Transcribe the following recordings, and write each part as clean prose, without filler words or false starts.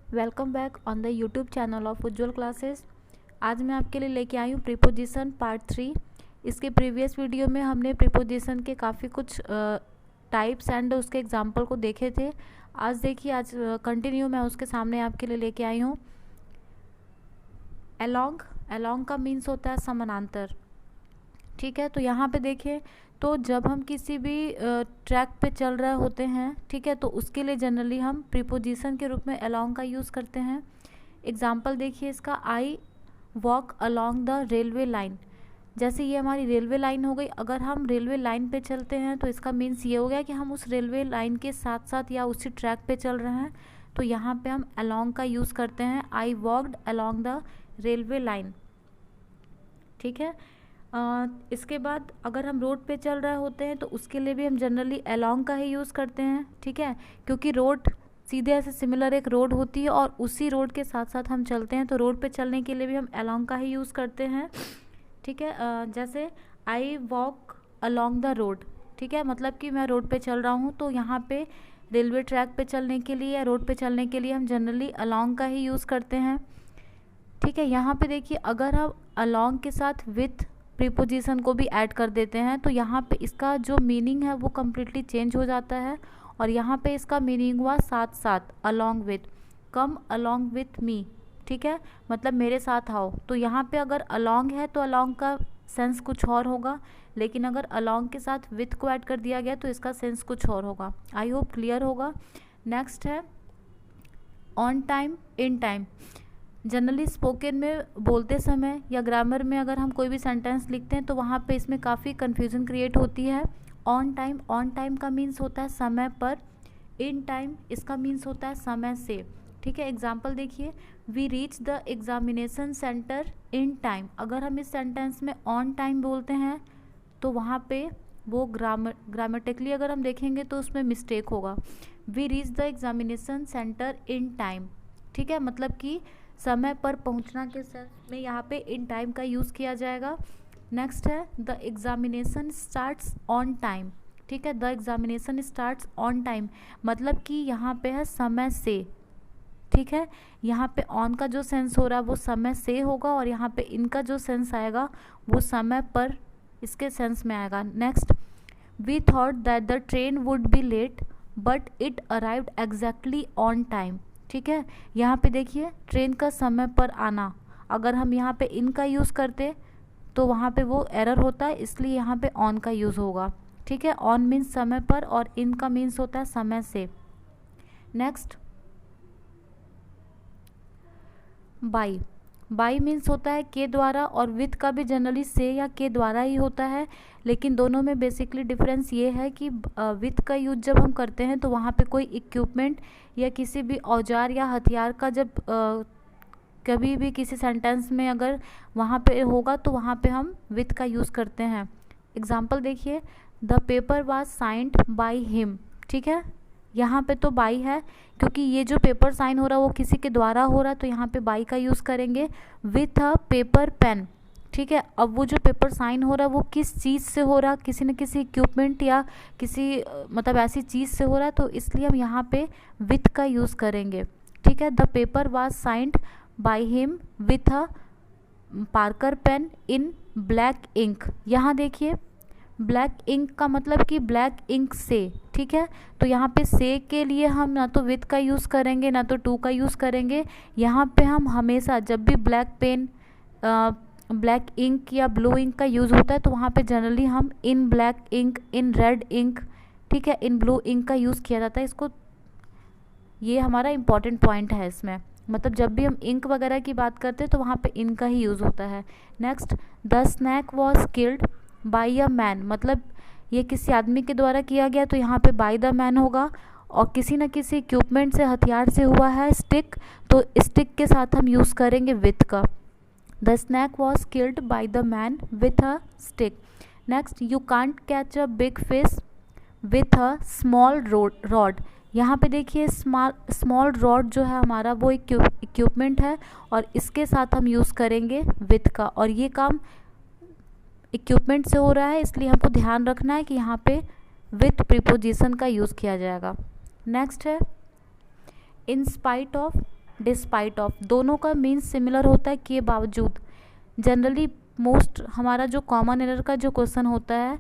Welcome back on the YouTube channel of Ujjwal classes. आज मैं आपके लिए लेके आई हूँ प्रीपोजिशन पार्ट 3। इसके प्रीवियस वीडियो में हमने प्रीपोजिशन के काफ़ी कुछ टाइप्स एंड उसके एग्जांपल को देखे थे। आज देखिए, आज कंटिन्यू मैं उसके सामने आपके लिए लेके आई हूँ। अलोंग, अलोंग का मीन्स होता है समानांतर। ठीक है, तो यहाँ पे देखिए, तो जब हम किसी भी ट्रैक पे चल रहे होते हैं, ठीक है, तो उसके लिए जनरली हम प्रीपोजिशन के रूप में अलोंग का यूज़ करते हैं। एग्जाम्पल देखिए इसका, I walk along the railway line. जैसे ये हमारी रेलवे लाइन हो गई, अगर हम रेलवे लाइन पे चलते हैं तो इसका मीन्स ये हो गया कि हम उस रेलवे लाइन के साथ साथ या उसी ट्रैक पे चल रहे हैं, तो यहाँ पे हम अलोंग का यूज़ करते हैं। I walked along the railway line. ठीक है, इसके बाद अगर हम रोड पे चल रहे होते हैं तो उसके लिए भी हम जनरली अलोंग का ही यूज़ करते हैं। ठीक है, क्योंकि रोड सीधे ऐसे सिमिलर एक रोड होती है और उसी रोड के साथ साथ हम चलते हैं, तो रोड पे चलने के लिए भी हम अलोंग का ही यूज़ करते हैं। ठीक है, जैसे I walk along the road. ठीक है, मतलब कि मैं रोड पे चल रहा हूँ, तो यहाँ पे रेलवे ट्रैक पे चलने के लिए या रोड पे चलने के लिए हम जनरली अलोंग का ही यूज़ करते हैं। ठीक है, यहाँ पे देखिए, अगर हम अलोंग के साथ विथ प्रीपोजिशन को भी ऐड कर देते हैं तो यहाँ पे इसका जो मीनिंग है वो कम्प्लीटली चेंज हो जाता है। और यहाँ पे इसका मीनिंग हुआ साथ साथ, along with, come along with me. ठीक है, मतलब मेरे साथ आओ। तो यहाँ पे अगर अलोंग है तो अलोंग का सेंस कुछ और होगा, लेकिन अगर अलोंग के साथ विथ को ऐड कर दिया गया तो इसका सेंस कुछ और होगा। आई होप क्लियर होगा। नेक्स्ट है on time, in time. Generally spoken में बोलते समय या ग्रामर में अगर हम कोई भी सेंटेंस लिखते हैं तो वहाँ पे इसमें काफ़ी कन्फ्यूज़न क्रिएट होती है। ऑन टाइम का मीन्स होता है समय पर। इन टाइम इसका मीन्स होता है समय से। ठीक है, एग्जाम्पल देखिए, we reach the examination centre in time. अगर हम इस सेंटेंस में ऑन टाइम बोलते हैं तो वहाँ पे वो ग्रामेटिकली अगर हम देखेंगे तो उसमें मिस्टेक होगा। We reach the examination centre in time. ठीक है, मतलब कि समय पर पहुंचना के सेंस में यहाँ पे इन टाइम का यूज़ किया जाएगा। नेक्स्ट है the examination starts on time. ठीक है, the examination starts on time, मतलब कि यहाँ पे है समय से। ठीक है, यहाँ पे ऑन का जो सेंस हो रहा है वो समय से होगा और यहाँ पे इनका जो सेंस आएगा वो समय पर इसके सेंस में आएगा। Next, we thought that the train would be late but it arrived exactly on time. ठीक है, यहाँ पे देखिए, ट्रेन का समय पर आना, अगर हम यहाँ पे इन का यूज़ करते तो वहाँ पे वो एरर होता है, इसलिए यहाँ पे ऑन का यूज़ होगा। ठीक है, ऑन मीन्स समय पर और इन का मीन्स होता है समय से। Next, by. बाई मीन्स होता है के द्वारा, और विथ का भी जनरली से या के द्वारा ही होता है, लेकिन दोनों में बेसिकली डिफरेंस ये है कि विथ का यूज जब हम करते हैं तो वहाँ पे कोई इक्विपमेंट या किसी भी औजार या हथियार का जब कभी भी किसी सेंटेंस में अगर वहाँ पे होगा तो वहाँ पे हम विथ का यूज़ करते हैं। एग्जाम्पल देखिए, the paper was signed by him. ठीक है, यहाँ पे तो बाई है, क्योंकि ये जो पेपर साइन हो रहा है वो किसी के द्वारा हो रहा है, तो यहाँ पे बाई का यूज़ करेंगे। With a paper pen. ठीक है, अब वो जो पेपर साइन हो रहा है वो किस चीज़ से हो रहा है, किसी न किसी इक्विपमेंट या किसी मतलब ऐसी चीज़ से हो रहा है, तो इसलिए हम यहाँ पे विथ का यूज़ करेंगे। ठीक है, the paper was signed by him with a Parker pen in black ink. यहाँ देखिए, ब्लैक इंक का मतलब कि ब्लैक इंक से। ठीक है, तो यहाँ पे से के लिए हम ना तो विथ का यूज़ करेंगे ना तो टू का यूज़ करेंगे। यहाँ पे हम हमेशा जब भी ब्लैक पेन, ब्लैक इंक या ब्लू इंक का यूज़ होता है तो वहाँ पे जनरली हम in black ink, in red ink, ठीक है, इन ब्लू इंक का यूज़ किया जाता है। इसको, ये हमारा इम्पॉर्टेंट पॉइंट है इसमें, मतलब जब भी हम इंक वगैरह की बात करते हैं तो वहाँ पे इन का ही यूज़ होता है। Next, the snake was killed by a man, मतलब ये किसी आदमी के द्वारा किया गया, तो यहाँ पे बाई द मैन होगा। और किसी न किसी इक्विपमेंट से, हथियार से हुआ है, स्टिक, तो स्टिक के साथ हम यूज़ करेंगे विथ का। The snake was killed by the man with a stick. Next, you can't catch a big fish with a small rod. यहाँ पे देखिए, स्मॉल रॉड जो है हमारा वो इक्विपमेंट है और इसके साथ हम यूज़ करेंगे विथ का, और ये काम इक्विपमेंट से हो रहा है, इसलिए हमको ध्यान रखना है कि यहाँ पे विथ प्रीपोजिशन का यूज़ किया जाएगा। नेक्स्ट है in spite of despite of, दोनों का मीन्स सिमिलर होता है के बावजूद। जनरली मोस्ट हमारा जो कॉमन एरर का जो क्वेश्चन होता है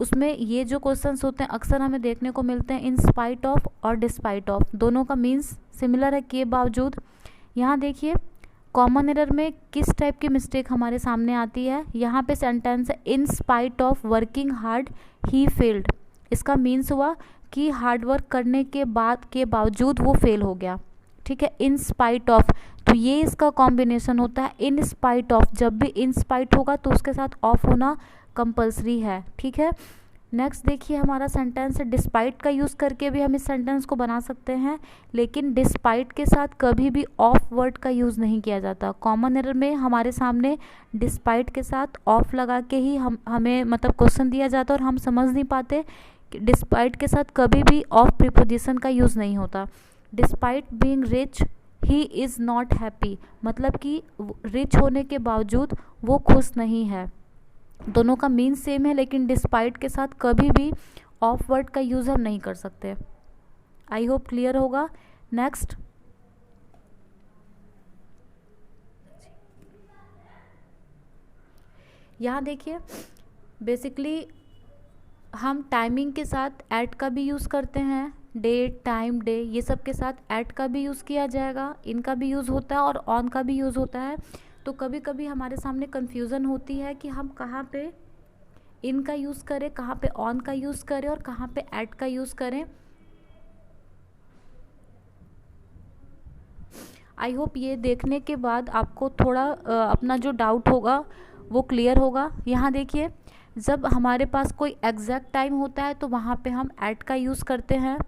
उसमें ये जो क्वेश्चंस होते हैं अक्सर हमें देखने को मिलते हैं इन स्पाइट ऑफ और डिस्पाइट ऑफ, दोनों का मीन्स सिमिलर है के बावजूद। यहाँ देखिए कॉमन एरर में किस टाइप की मिस्टेक हमारे सामने आती है, यहाँ पे सेंटेंस है in spite of working hard he failed. इसका मीन्स हुआ कि हार्ड वर्क करने के बाद के बावजूद वो फेल हो गया, ठीक है। इन स्पाइट ऑफ, तो ये इसका कॉम्बिनेशन होता है इन स्पाइट ऑफ, जब भी इन स्पाइट होगा तो उसके साथ ऑफ होना कंपल्सरी है, ठीक है। नेक्स्ट देखिए हमारा सेंटेंस है डिस्पाइट का यूज़ करके भी हम इस सेंटेंस को बना सकते हैं, लेकिन डिस्पाइट के साथ कभी भी ऑफ वर्ड का यूज़ नहीं किया जाता। कॉमन एरर में हमारे सामने डिस्पाइट के साथ ऑफ लगा के ही हमें मतलब क्वेश्चन दिया जाता है और हम समझ नहीं पाते कि डिस्पाइट के साथ कभी भी ऑफ प्रीपोजिशन का यूज़ नहीं होता। Despite being rich he is not happy, मतलब कि रिच होने के बावजूद वो खुश नहीं है। दोनों का मीन सेम है, लेकिन डिस्पाइट के साथ कभी भी ऑफ वर्ड का यूज़ हम नहीं कर सकते। आई होप क्लियर होगा। नेक्स्ट यहाँ देखिए बेसिकली हम टाइमिंग के साथ ऐट का भी यूज़ करते हैं, डेट टाइम डे ये सब के साथ ऐट का भी यूज़ किया जाएगा, इनका भी यूज़ होता है और ऑन का भी यूज़ होता है। तो कभी कभी हमारे सामने कन्फ्यूज़न होती है कि हम कहाँ पे इन का यूज़ करें, कहाँ पे ऑन का यूज़ करें और कहाँ पे ऐट का यूज़ करें। आई होप ये देखने के बाद आपको थोड़ा अपना जो डाउट होगा वो क्लियर होगा। यहाँ देखिए जब हमारे पास कोई एग्जैक्ट टाइम होता है तो वहाँ पे हम ऐट का यूज़ करते हैं।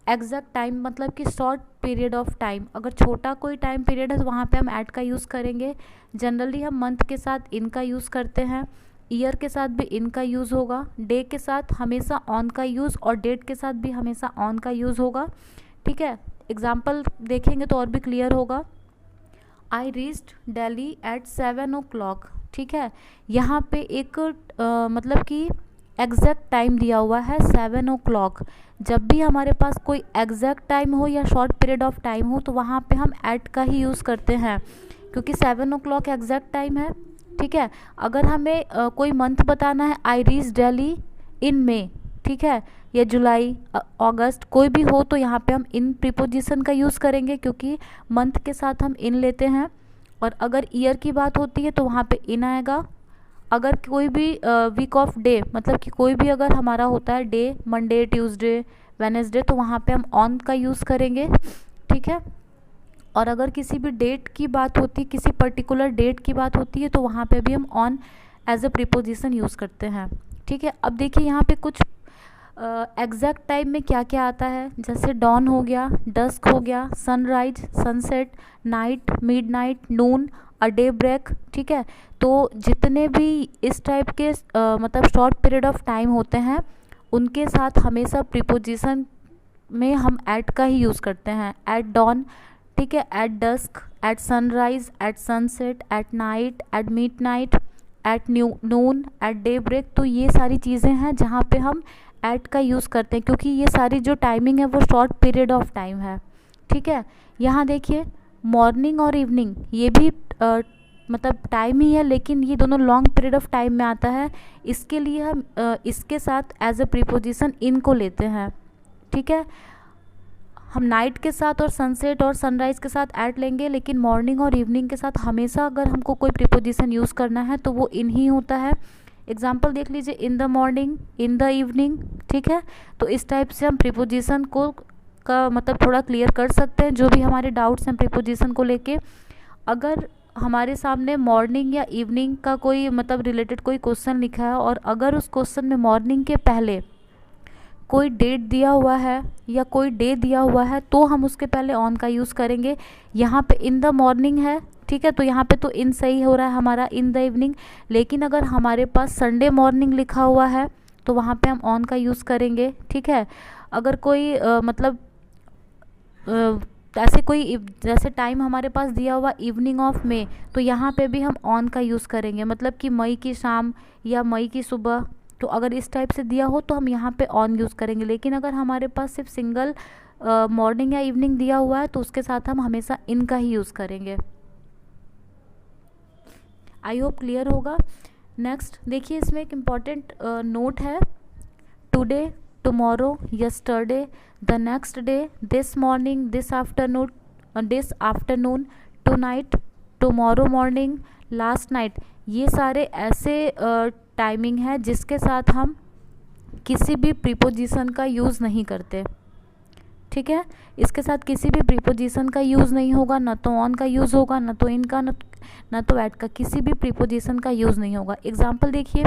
एग्जैक्ट टाइम मतलब कि शॉर्ट पीरियड ऑफ टाइम, अगर छोटा कोई टाइम पीरियड है तो वहाँ पे हम ऐट का यूज़ करेंगे। जनरली हम मंथ के साथ इन का यूज़ करते हैं, ईयर के साथ भी इन का यूज़ होगा, डे के साथ हमेशा ऑन का यूज़ और डेट के साथ भी हमेशा ऑन का यूज़ होगा, ठीक है। एग्जाम्पल देखेंगे तो और भी क्लियर होगा। I reached Delhi eight 7 o'clock, ठीक है। यहाँ पे एक मतलब कि एग्जैक्ट टाइम दिया हुआ है 7 o'clock। जब भी हमारे पास कोई एग्जैक्ट टाइम हो या शॉर्ट पीरियड ऑफ टाइम हो तो वहाँ पे हम ऐट का ही यूज़ करते हैं, क्योंकि 7 o'clock एग्जैक्ट टाइम है, ठीक है। अगर हमें कोई मंथ बताना है, आई रीच दिल्ली इन मई, ठीक है, या जुलाई अगस्त कोई भी हो तो यहाँ पे हम इन प्रीपोजिशन का यूज़ करेंगे, क्योंकि मंथ के साथ हम इन लेते हैं। और अगर ईयर की बात होती है तो वहाँ पे इन आएगा। अगर कोई भी वीक ऑफ डे मतलब कि कोई भी अगर हमारा होता है डे, मंडे ट्यूसडे वेडनेसडे, तो वहाँ पे हम ऑन का यूज़ करेंगे, ठीक है। और अगर किसी भी डेट की बात होती है, किसी पर्टिकुलर डेट की बात होती है तो वहाँ पे भी हम on as a preposition use करते हैं, ठीक है। अब देखिए यहाँ पे कुछ एग्जैक्ट टाइम में क्या क्या आता है, जैसे डॉन हो गया, डस्क हो गया, sunrise, sunset, night, midnight, noon, a daybreak, ठीक है। तो जितने भी इस टाइप के मतलब शॉर्ट पीरियड ऑफ टाइम होते हैं उनके साथ हमेशा प्रीपोजिशन में हम एट का ही यूज़ करते हैं। एट डॉन, ठीक है, at dusk, at sunrise, at sunset, at night, at midnight, at noon, at daybreak. तो ये सारी चीज़ें हैं जहाँ पे हम ऐट का यूज़ करते हैं, क्योंकि ये सारी जो टाइमिंग है वो शॉर्ट पीरियड ऑफ टाइम है, ठीक है। यहाँ देखिए मॉर्निंग और इवनिंग ये भी मतलब टाइम ही है, लेकिन ये दोनों लॉन्ग पीरियड ऑफ टाइम में आता है। इसके लिए हम इसके साथ एज अ प्रीपोजिशन इन को लेते हैं, ठीक है। हम नाइट के साथ और सनसेट और सनराइज़ के साथ ऐट लेंगे, लेकिन मॉर्निंग और इवनिंग के साथ हमेशा अगर हमको कोई प्रीपोजिशन यूज़ करना है तो वो इन ही होता है। एग्जाम्पल देख लीजिए, in the morning, in the evening, ठीक है। तो इस टाइप से हम प्रीपोजिशन को का मतलब थोड़ा क्लियर कर सकते हैं, जो भी हमारे डाउट्स हैं प्रीपोजिशन को लेके। अगर हमारे सामने मॉर्निंग या इवनिंग का कोई मतलब रिलेटेड कोई क्वेश्चन लिखा है और अगर उस क्वेश्चन में मॉर्निंग के पहले कोई डेट दिया हुआ है या कोई डे दिया हुआ है तो हम उसके पहले ऑन का यूज़ करेंगे। यहाँ पे इन द मॉर्निंग है, ठीक है, तो यहाँ पे तो इन सही हो रहा है हमारा, इन द इवनिंग। लेकिन अगर हमारे पास संडे मॉर्निंग लिखा हुआ है तो वहाँ पे हम ऑन का यूज़ करेंगे, ठीक है। अगर कोई मतलब ऐसे कोई जैसे टाइम हमारे पास दिया हुआ इवनिंग ऑफ मई, तो यहाँ पे भी हम ऑन का यूज़ करेंगे, मतलब कि मई की शाम या मई की सुबह। तो अगर इस टाइप से दिया हो तो हम यहाँ पे ऑन यूज़ करेंगे। लेकिन अगर हमारे पास सिर्फ सिंगल मॉर्निंग या इवनिंग दिया हुआ है तो उसके साथ हम हमेशा इन का ही यूज़ करेंगे। आई होप क्लियर होगा। नेक्स्ट देखिए, इसमें एक इम्पॉर्टेंट नोट है। Today, tomorrow, yesterday, the next day, this morning, this afternoon, tonight, tomorrow morning, last night, ये सारे ऐसे टाइमिंग है जिसके साथ हम किसी भी प्रीपोजिशन का यूज़ नहीं करते। ठीक है, इसके साथ किसी भी प्रीपोजिशन का यूज़ नहीं होगा, ना तो ऑन का यूज़ होगा, ना तो इन का, ना तो एट का, किसी भी प्रीपोजिशन का यूज़ नहीं होगा। एग्जाम्पल देखिए,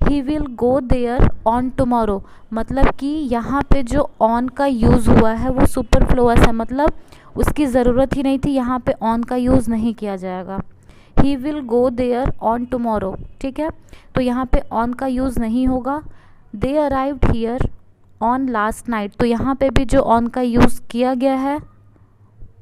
he will go there on tomorrow, मतलब कि यहाँ पे जो ऑन का यूज़ हुआ है वो सुपरफ्लुअस है, मतलब उसकी ज़रूरत ही नहीं थी, यहाँ पे ऑन का यूज़ नहीं किया जाएगा। He will go there on tomorrow, ठीक है, तो यहाँ पे ऑन का यूज़ नहीं होगा। They arrived here on last night, तो यहाँ पे भी जो ऑन का यूज़ किया गया है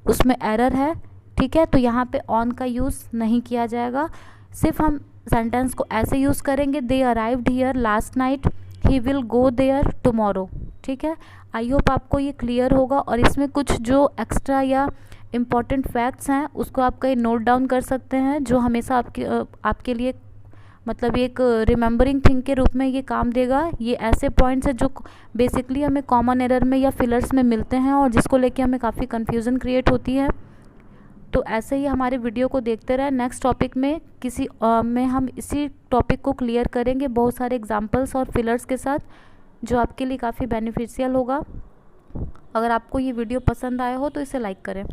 उसमें एरर है। ठीक है, तो यहाँ पे ऑन का यूज़ नहीं किया जाएगा, सिर्फ हम सेंटेंस को ऐसे यूज़ करेंगे, they arrived here last night, he will go there tomorrow. ठीक है, आई होप आपको ये क्लियर होगा। और इसमें कुछ जो एक्स्ट्रा या इम्पॉर्टेंट फैक्ट्स हैं उसको आप कहीं नोट डाउन कर सकते हैं, जो हमेशा आपके लिए मतलब एक रिमेंबरिंग थिंग के रूप में ये काम देगा। ये ऐसे पॉइंट्स हैं जो बेसिकली हमें कॉमन एरर में या फिलर्स में मिलते हैं और जिसको लेके हमें काफ़ी कन्फ्यूज़न क्रिएट होती है। तो ऐसे ही हमारे वीडियो को देखते रहें। नेक्स्ट टॉपिक में में हम इसी टॉपिक को क्लियर करेंगे बहुत सारे एग्जांपल्स और फिलर्स के साथ, जो आपके लिए काफ़ी बेनिफिशियल होगा। अगर आपको ये वीडियो पसंद आया हो तो इसे लाइक करें।